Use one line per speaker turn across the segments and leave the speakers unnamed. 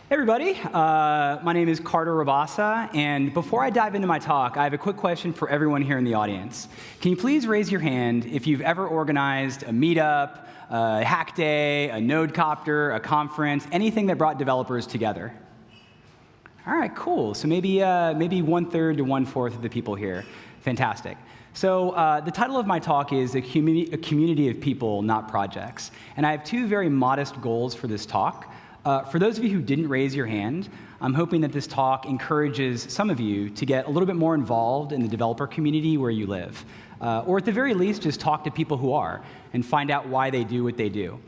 Hey everybody, my name is Carter Rabasa, and before I dive into my talk, I have a quick question for everyone here in the audience. Can you please raise your hand if you've ever organized a meetup, a hack day, a node copter, a conference, anything that brought developers together? All right, cool. So maybe 1/3 to 1/4 of the people here. Fantastic. So the title of my talk is a community of people, not projects. And I have two very modest goals for this talk. For those of you who didn't raise your hand, I'm hoping that this talk encourages some of you to get a little bit more involved in the developer community where you live. Or at the very least, just talk to people who are and find out why they do what they do.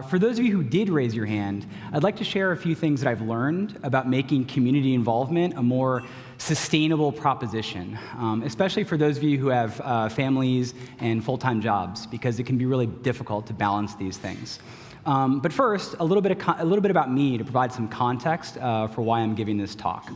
For those of you who did raise your hand, I'd like to share a few things that I've learned about making community involvement a more sustainable proposition, especially for those of you who have families and full-time jobs, because it can be really difficult to balance these things. But first, a little bit about me to provide some context for why I'm giving this talk.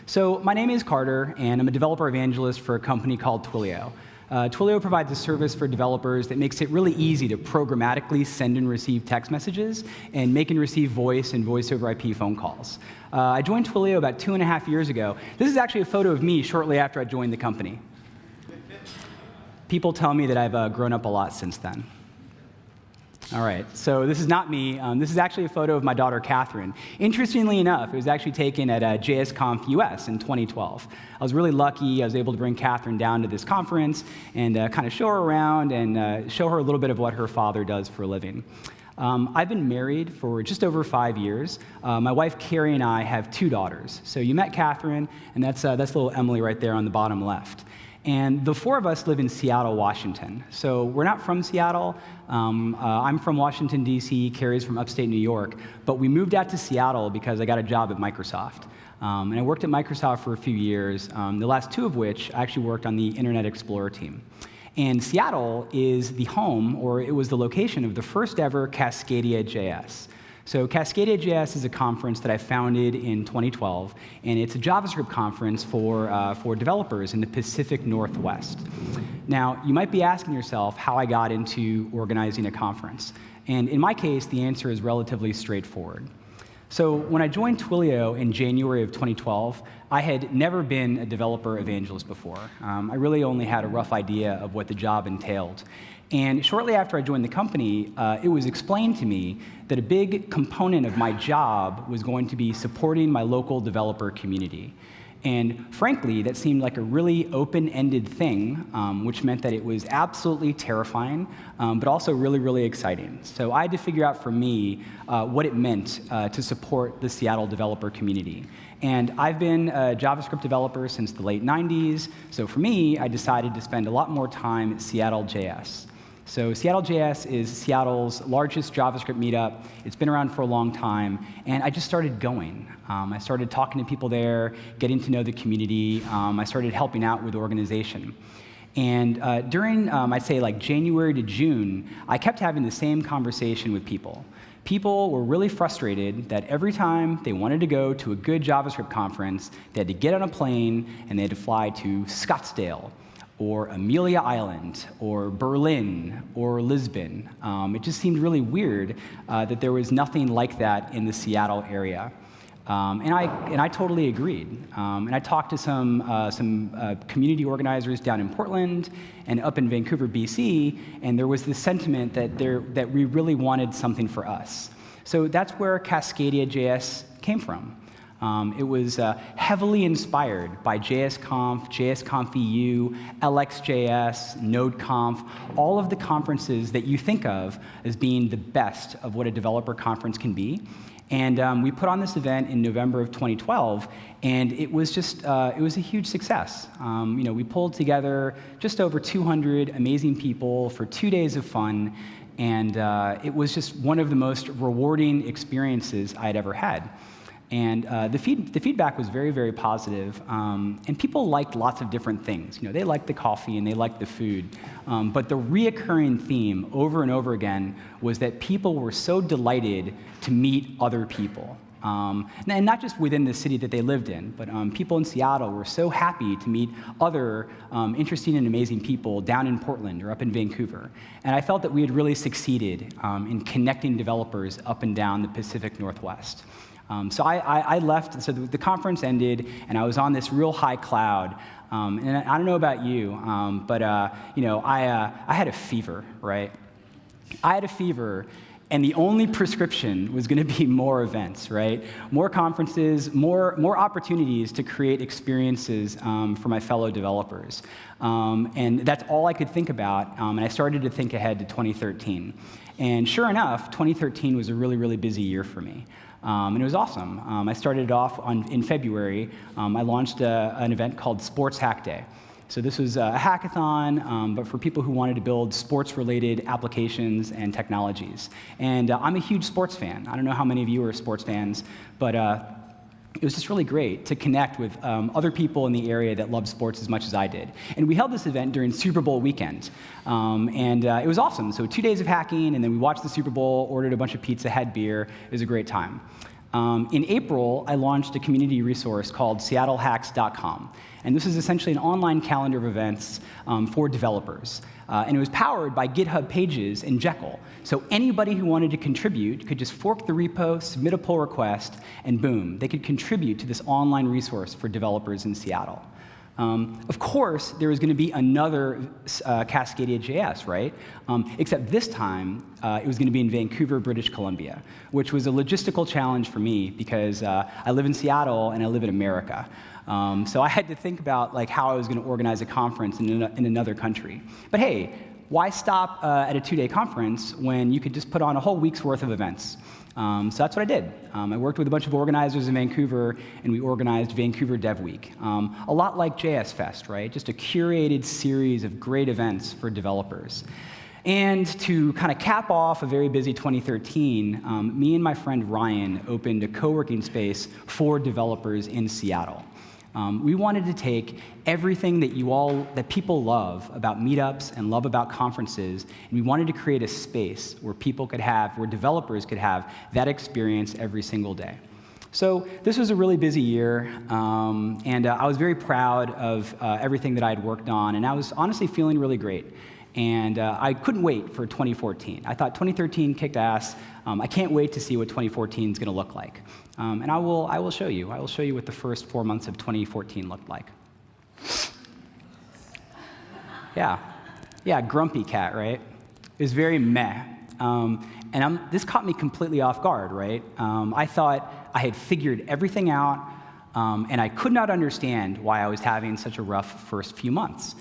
So my name is Carter, and I'm a developer evangelist for a company called Twilio. Twilio provides a service for developers that makes it really easy to programmatically send and receive text messages and make and receive voice and voice over IP phone calls. I joined Twilio about 2.5 years ago. This is actually a photo of me shortly after I joined the company. People tell me that I've grown up a lot since then. All right, so this is not me. This is actually a photo of my daughter, Catherine. Interestingly enough, it was actually taken at JSConf US in 2012. I was really lucky. I was able to bring Catherine down to this conference and kind of show her around and show her a little bit of what her father does for a living. I've been married for just over 5 years. My wife, Carrie, and I have 2 daughters. So you met Catherine, and that's little Emily right there on the bottom left. And the 4 of us live in Seattle, Washington. So we're not from Seattle. I'm from Washington, D.C., Carrie's from upstate New York. But we moved out to Seattle because I got a job at Microsoft. And I worked at Microsoft for a few years, the last 2 of which I actually worked on the Internet Explorer team. And Seattle is the home, or it was the location of the first ever Cascadia JS. So Cascadia JS is a conference that I founded in 2012, and it's a JavaScript conference for developers in the Pacific Northwest. Now, you might be asking yourself how I got into organizing a conference. And in my case, the answer is relatively straightforward. So when I joined Twilio in January of 2012, I had never been a developer evangelist before. I really only had a rough idea of what the job entailed. And shortly after I joined the company, it was explained to me that a big component of my job was going to be supporting my local developer community. And frankly, that seemed like a really open-ended thing, which meant that it was absolutely terrifying, but also really, really exciting. So I had to figure out for me what it meant to support the Seattle developer community. And I've been a JavaScript developer since the late 90s, so for me, I decided to spend a lot more time at Seattle JS. So Seattle JS is Seattle's largest JavaScript meetup. It's been around for a long time, and I just started going. I started talking to people there, getting to know the community. I started helping out with organization. And during, I'd say, like January to June, I kept having the same conversation with people. People were really frustrated that every time they wanted to go to a good JavaScript conference, they had to get on a plane and they had to fly to Scottsdale, or Amelia Island, or Berlin, or Lisbon. It just seemed really weird that there was nothing like that in the Seattle area. And I totally agreed. And I talked to some community organizers down in Portland and up in Vancouver, BC, and there was this sentiment that we really wanted something for us. So that's where Cascadia JS came from. It was heavily inspired by JSConf, JSConf EU, LXJS, NodeConf, all of the conferences that you think of as being the best of what a developer conference can be. And we put on this event in November of 2012, and it was just, it was a huge success. We pulled together just over 200 amazing people for 2 days of fun, and it was just one of the most rewarding experiences I'd ever had. And the feedback was very, very positive, and people liked lots of different things. They liked the coffee and they liked the food, but the reoccurring theme over and over again was that people were so delighted to meet other people. And not just within the city that they lived in, but people in Seattle were so happy to meet other interesting and amazing people down in Portland or up in Vancouver. And I felt that we had really succeeded in connecting developers up and down the Pacific Northwest. So I left, so the conference ended, and I was on this real high cloud. And I don't know about you, but I had a fever, right? I had a fever, and the only prescription was going to be more events, right? More conferences, more opportunities to create experiences for my fellow developers. And that's all I could think about, and I started to think ahead to 2013. And sure enough, 2013 was a really, really busy year for me. And it was awesome. I started it off in February. I launched an event called Sports Hack Day. So this was a hackathon, but for people who wanted to build sports-related applications and technologies. And I'm a huge sports fan. I don't know how many of you are sports fans, but it was just really great to connect with other people in the area that loved sports as much as I did. And we held this event during Super Bowl weekend. It was awesome. So 2 days of hacking, and then we watched the Super Bowl, ordered a bunch of pizza, had beer. It was a great time. In April, I launched a community resource called seattlehacks.com. And this is essentially an online calendar of events for developers. And it was powered by GitHub Pages and Jekyll. So anybody who wanted to contribute could just fork the repo, submit a pull request, and boom, they could contribute to this online resource for developers in Seattle. Of course, there was going to be another Cascadia JS, right? Except this time, it was going to be in Vancouver, British Columbia, which was a logistical challenge for me because I live in Seattle and I live in America. So I had to think about how I was going to organize a conference in another country. But hey, why stop at a 2-day conference when you could just put on a whole week's worth of events? So that's what I did. I worked with a bunch of organizers in Vancouver, and we organized Vancouver Dev Week. A lot like JS Fest, right? Just a curated series of great events for developers. And to kind of cap off a very busy 2013, me and my friend Ryan opened a co-working space for developers in Seattle. We wanted to take everything that people love about meetups and love about conferences, and we wanted to create a space where where developers could have that experience every single day. So this was a really busy year, and I was very proud of everything that I had worked on, and I was honestly feeling really great. And I couldn't wait for 2014. I thought 2013 kicked ass. I can't wait to see what 2014 is going to look like. And I will show you. I will show you what the first 4 months of 2014 looked like. Yeah, grumpy cat, right? It was very meh. This caught me completely off guard, right? I thought I had figured everything out, and I could not understand why I was having such a rough first few months.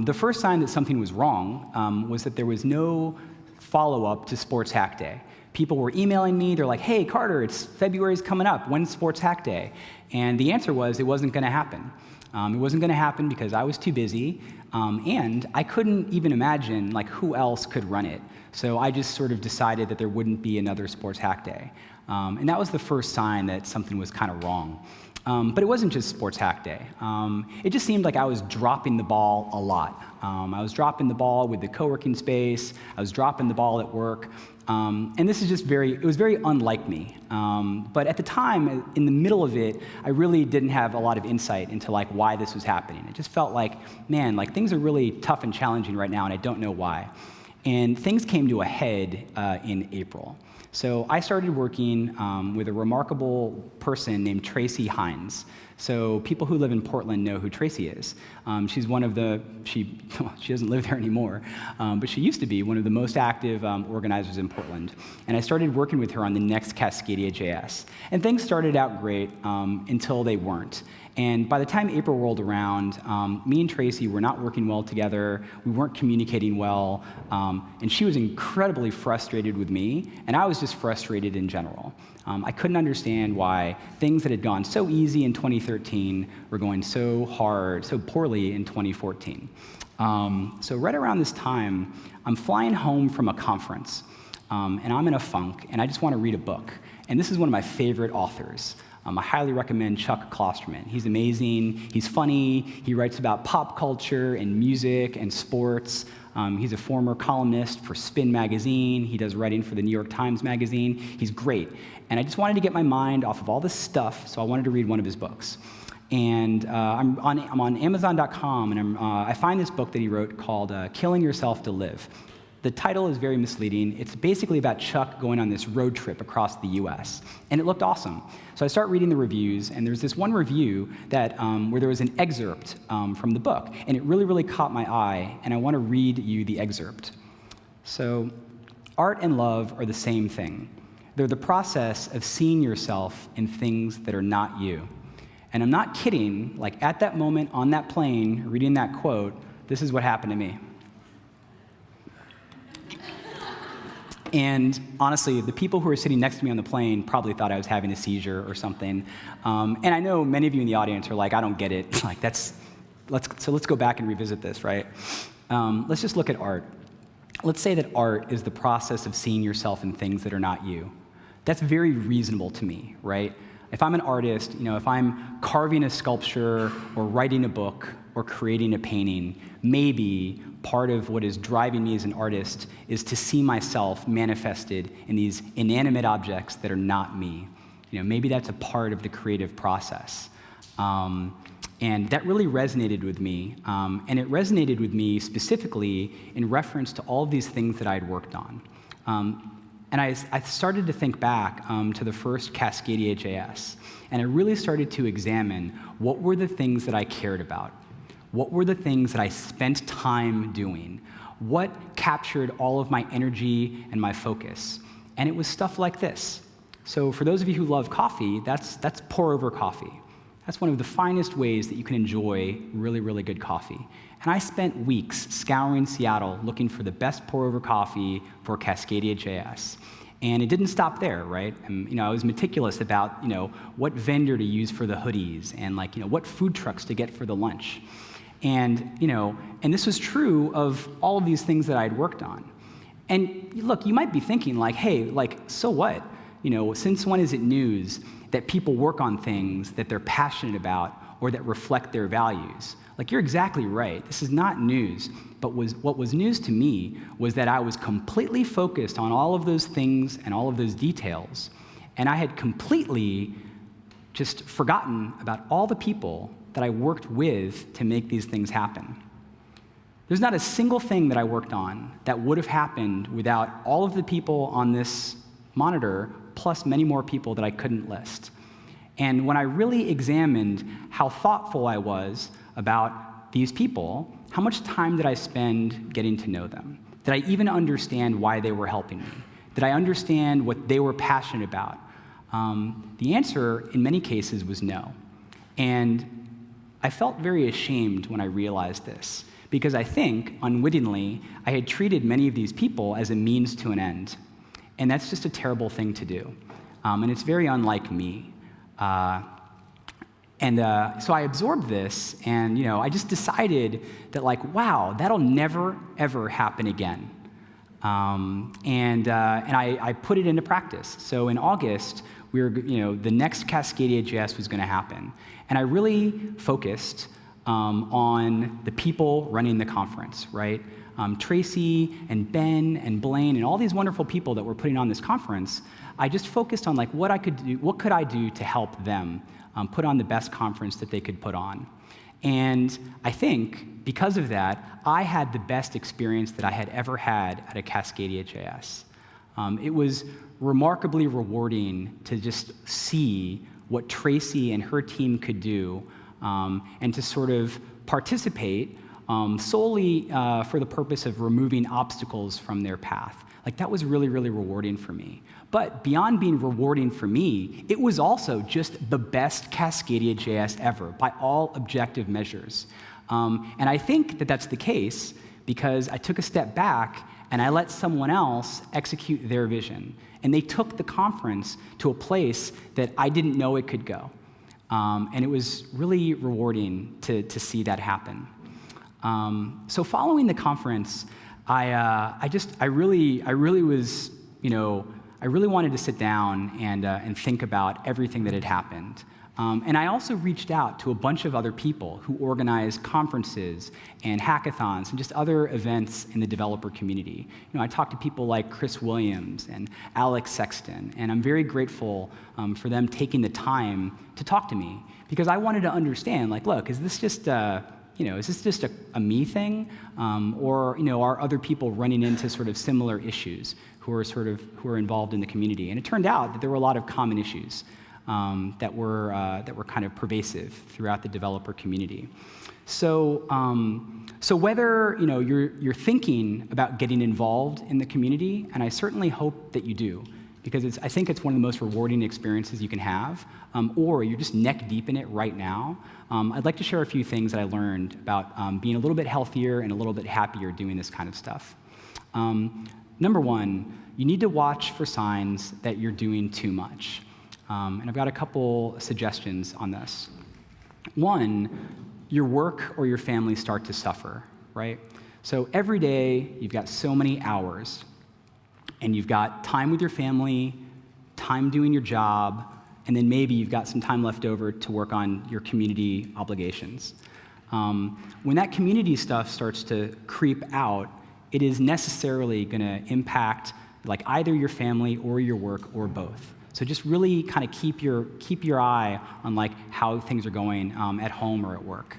The first sign that something was wrong was that there was no follow-up to Sports Hack Day. People were emailing me. They're like, hey, Carter, February's coming up. When's Sports Hack Day? And the answer was it wasn't going to happen. It wasn't going to happen because I was too busy, and I couldn't even imagine who else could run it. So I just sort of decided that there wouldn't be another Sports Hack Day. And that was the first sign that something was kind of wrong. But it wasn't just Sports Hack Day. It just seemed like I was dropping the ball a lot. I was dropping the ball with the co-working space. I was dropping the ball at work. And this is just it was very unlike me. But at the time, in the middle of it, I really didn't have a lot of insight into why this was happening. It just felt man, things are really tough and challenging right now, and I don't know why. And things came to a head in April. So I started working with a remarkable person named Tracy Hines. So people who live in Portland know who Tracy is. She's she doesn't live there anymore, but she used to be one of the most active organizers in Portland. And I started working with her on the next Cascadia JS. And things started out great until they weren't. And by the time April rolled around, me and Tracy were not working well together. We weren't communicating well. And she was incredibly frustrated with me, and I was just frustrated in general. I couldn't understand why things that had gone so easy in 2013 were going so poorly in 2014. So right around this time, I'm flying home from a conference, and I'm in a funk, and I just want to read a book. And this is one of my favorite authors. I highly recommend Chuck Klosterman. He's amazing. He's funny. He writes about pop culture and music and sports. He's a former columnist for Spin magazine. He does writing for the New York Times magazine. He's great. And I just wanted to get my mind off of all this stuff, so I wanted to read one of his books. And I'm on Amazon.com, and I find this book that he wrote called Killing Yourself to Live. The title is very misleading. It's basically about Chuck going on this road trip across the US, and it looked awesome. So I start reading the reviews, and there's this one review that where there was an excerpt from the book, and it really, really caught my eye, and I want to read you the excerpt. So, art and love are the same thing. They're the process of seeing yourself in things that are not you. And I'm not kidding, like at that moment on that plane, reading that quote, this is what happened to me. And honestly, the people who were sitting next to me on the plane probably thought I was having a seizure or something. And I know many of you in the audience are like, I don't get it. Like let's go back and revisit this, right? Let's just look at art. Let's say that art is the process of seeing yourself in things that are not you. That's very reasonable to me, right? If I'm an artist, if I'm carving a sculpture or writing a book or creating a painting, maybe part of what is driving me as an artist is to see myself manifested in these inanimate objects that are not me. Maybe that's a part of the creative process. And that really resonated with me. And it resonated with me specifically in reference to all of these things that I'd worked on. And I started to think back to the first Cascadia JS, and I really started to examine what were the things that I cared about. What were the things that I spent time doing? What captured all of my energy and my focus? And it was stuff like this. So for those of you who love coffee, that's pour-over coffee. That's one of the finest ways that you can enjoy really, really good coffee. And I spent weeks scouring Seattle looking for the best pour-over coffee for Cascadia JS. And it didn't stop there, right? And, I was meticulous about, what vendor to use for the hoodies and what food trucks to get for the lunch. And, and this was true of all of these things that I'd worked on. And look, you might be thinking hey, so what? Since when is it news that people work on things that they're passionate about or that reflect their values? You're exactly right. This is not news. But what was news to me was that I was completely focused on all of those things and all of those details. And I had completely just forgotten about all the people that I worked with to make these things happen. There's not a single thing that I worked on that would have happened without all of the people on this monitor, plus many more people that I couldn't list. And when I really examined how thoughtful I was about these people, how much time did I spend getting to know them? Did I even understand why they were helping me? Did I understand what they were passionate about? The answer, in many cases, was no. And I felt very ashamed when I realized this, because I think, unwittingly, I had treated many of these people as a means to an end. And that's just a terrible thing to do. And it's very unlike me. So I absorbed this, and I just decided that wow, that'll never ever happen again. And I put it into practice. So in August, the next Cascadia JS was going to happen, and I really focused on the people running the conference, right? Tracy and Ben and Blaine and all these wonderful people that were putting on this conference. I just focused on what could I do to help them put on the best conference that they could put on. And I think because of that, I had the best experience that I had ever had at a Cascadia JS. It was remarkably rewarding to just see what Tracy and her team could do and to sort of participate solely for the purpose of removing obstacles from their path. That was really, really rewarding for me. But beyond being rewarding for me, it was also just the best Cascadia JS ever by all objective measures. And I think that that's the case because I took a step back and I let someone else execute their vision. And they took the conference to a place that I didn't know it could go. And it was really rewarding to see that happen. So following the conference, I really wanted to sit down and think about everything that had happened. And I also reached out to a bunch of other people who organize conferences and hackathons and just other events in the developer community. I talked to people like Chris Williams and Alex Sexton, and I'm very grateful for them taking the time to talk to me because I wanted to understand, look, is this just is this just a me thing? Or are other people running into sort of similar issues who are involved in the community? And it turned out that there were a lot of common issues that were kind of pervasive throughout the developer community. So whether you're thinking about getting involved in the community, and I certainly hope that you do, because I think it's one of the most rewarding experiences you can have, or you're just neck deep in it right now, I'd like to share a few things that I learned about being a little bit healthier and a little bit happier doing this kind of stuff. Number one, you need to watch for signs that you're doing too much. And I've got a couple suggestions on this. One, your work or your family start to suffer, right? So every day, you've got so many hours, and you've got time with your family, time doing your job, and then maybe you've got some time left over to work on your community obligations. When that community stuff starts to creep out, it is necessarily going to impact like either your family or your work or both. So just really kind of keep your eye on like how things are going at home or at work.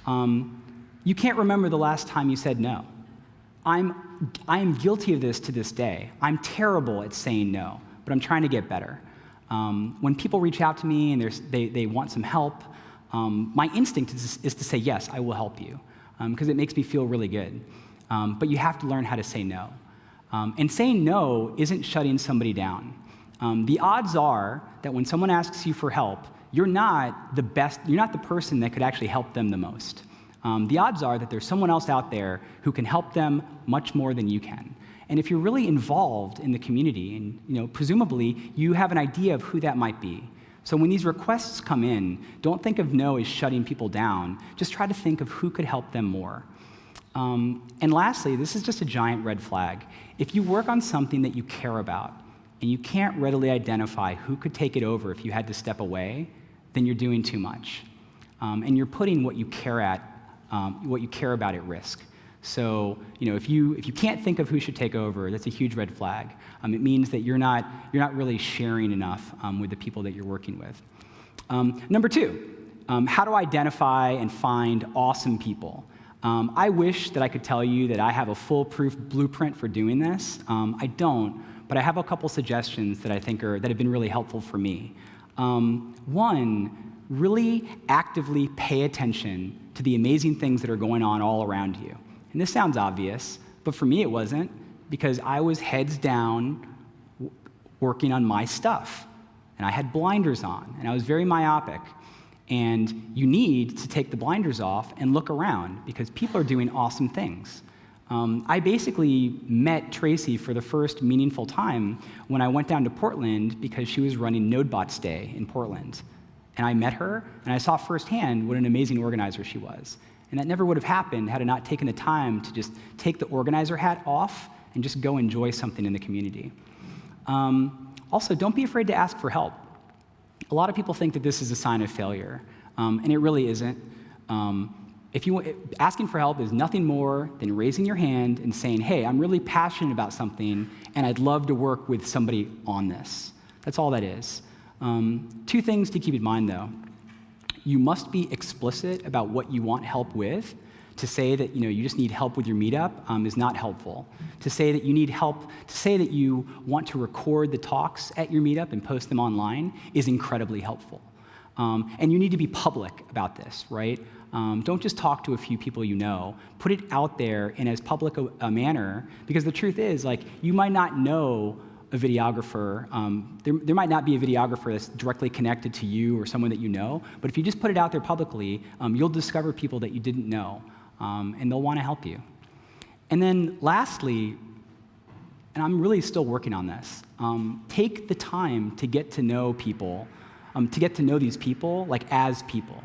You can't remember the last time you said no. I am guilty of this to this day. I'm terrible at saying no, but I'm trying to get better. When people reach out to me and they want some help, my instinct is to say, yes, I will help you, because it makes me feel really good. But you have to learn how to say no. And saying no isn't shutting somebody down. The odds are that when someone asks you for help, you're not the person that could actually help them the most. The odds are that there's someone else out there who can help them much more than you can. And if you're really involved in the community, and presumably you have an idea of who that might be. So when these requests come in, don't think of no as shutting people down. Just try to think of who could help them more. And lastly, this is just a giant red flag. If you work on something that you care about, and you can't readily identify who could take it over if you had to step away, then you're doing too much. And you're putting what you care about at risk. So, if you can't think of who should take over, that's a huge red flag. It means that you're not really sharing enough with the people that you're working with. Number two, how to identify and find awesome people. I wish that I could tell you that I have a foolproof blueprint for doing this. I don't, but I have a couple suggestions that I think that have been really helpful for me. One, really actively pay attention to the amazing things that are going on all around you. And this sounds obvious, but for me it wasn't, because I was heads down working on my stuff. And I had blinders on, and I was very myopic. And you need to take the blinders off and look around, because people are doing awesome things. I basically met Tracy for the first meaningful time when I went down to Portland because she was running NodeBots Day in Portland. And I met her, and I saw firsthand what an amazing organizer she was. And that never would have happened had I not taken the time to just take the organizer hat off and just go enjoy something in the community. Also, don't be afraid to ask for help. A lot of people think that this is a sign of failure, and it really isn't. Asking for help is nothing more than raising your hand and saying, hey, I'm really passionate about something, and I'd love to work with somebody on this. That's all that is. Two things to keep in mind, though. You must be explicit about what you want help with. To say that you just need help with your meetup is not helpful. To say that you need help, to say that you want to record the talks at your meetup and post them online is incredibly helpful. And you need to be public about this, right? Don't just talk to a few people you know. Put it out there in as public a manner, because the truth is, you might not know a videographer. There might not be a videographer that's directly connected to you or someone that you know, but if you just put it out there publicly, you'll discover people that you didn't know, and they'll want to help you. And then lastly, and I'm really still working on this, take the time to get to know people, to get to know these people as people.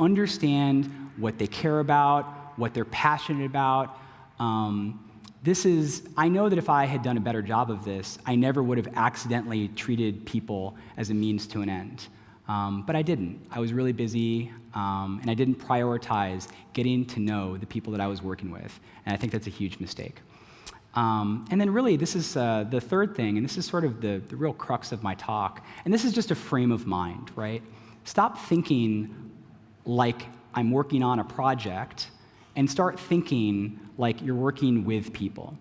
Understand what they care about, what they're passionate about. I know that if I had done a better job of this, I never would have accidentally treated people as a means to an end. But I didn't. I was really busy, and I didn't prioritize getting to know the people that I was working with. And I think that's a huge mistake. And then really, this is the third thing, and this is sort of the real crux of my talk. And this is just a frame of mind, right? Stop thinking like I'm working on a project and start thinking like you're working with people.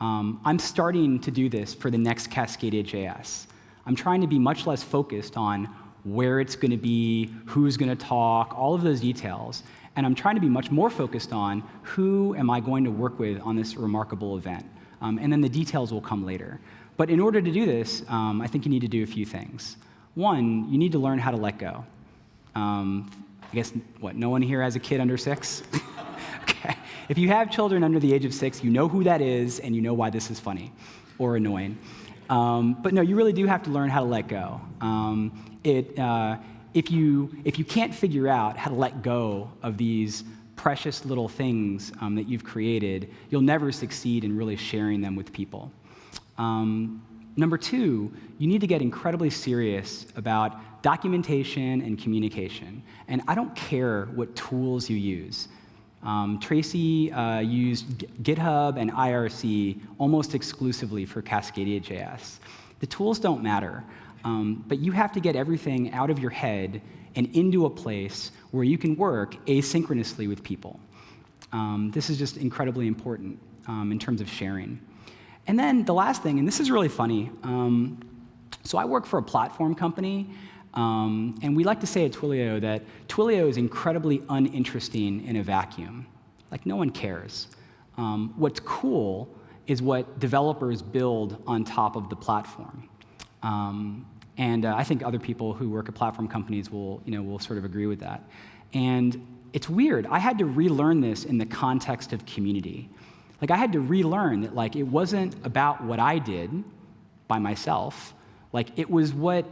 I'm starting to do this for the next Cascadia.js. I'm trying to be much less focused on where it's going to be, who's going to talk, all of those details. And I'm trying to be much more focused on who am I going to work with on this remarkable event. And then the details will come later. But in order to do this, I think you need to do a few things. One, you need to learn how to let go. I guess, no one here has a kid under 6? Okay. If you have children under the age of 6, you know who that is, and you know why this is funny or annoying. But no, you really do have to learn how to let go. If you can't figure out how to let go of these precious little things that you've created, you'll never succeed in really sharing them with people. Number 2, you need to get incredibly serious about documentation and communication. And I don't care what tools you use. Tracy used GitHub and IRC almost exclusively for Cascadia.js. The tools don't matter, but you have to get everything out of your head and into a place where you can work asynchronously with people. This is just incredibly important in terms of sharing. And then the last thing, and this is really funny, so I work for a platform company, and we like to say at Twilio that Twilio is incredibly uninteresting in a vacuum. Like, no one cares. What's cool is what developers build on top of the platform. And I think other people who work at platform companies will sort of agree with that. And it's weird. I had to relearn this in the context of community. Like, I had to relearn that, like, it wasn't about what I did by myself. Like, it was what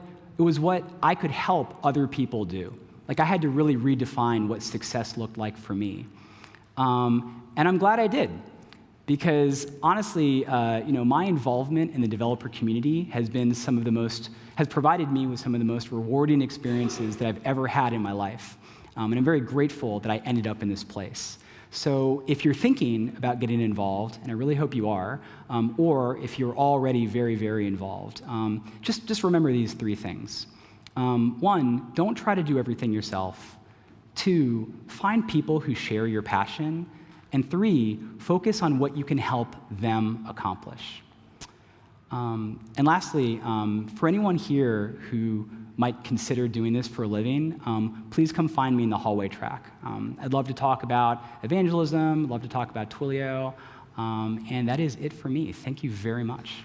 I could help other people do. Like, I had to really redefine what success looked like for me. And I'm glad I did, because honestly, my involvement in the developer community has provided me with some of the most rewarding experiences that I've ever had in my life. And I'm very grateful that I ended up in this place. So if you're thinking about getting involved, and I really hope you are, or if you're already very, very involved, just remember these 3 things. 1, don't try to do everything yourself. 2, find people who share your passion. And 3, focus on what you can help them accomplish. And lastly, for anyone here who might consider doing this for a living, please come find me in the hallway track. I'd love to talk about evangelism, love to talk about Twilio, and that is it for me. Thank you very much.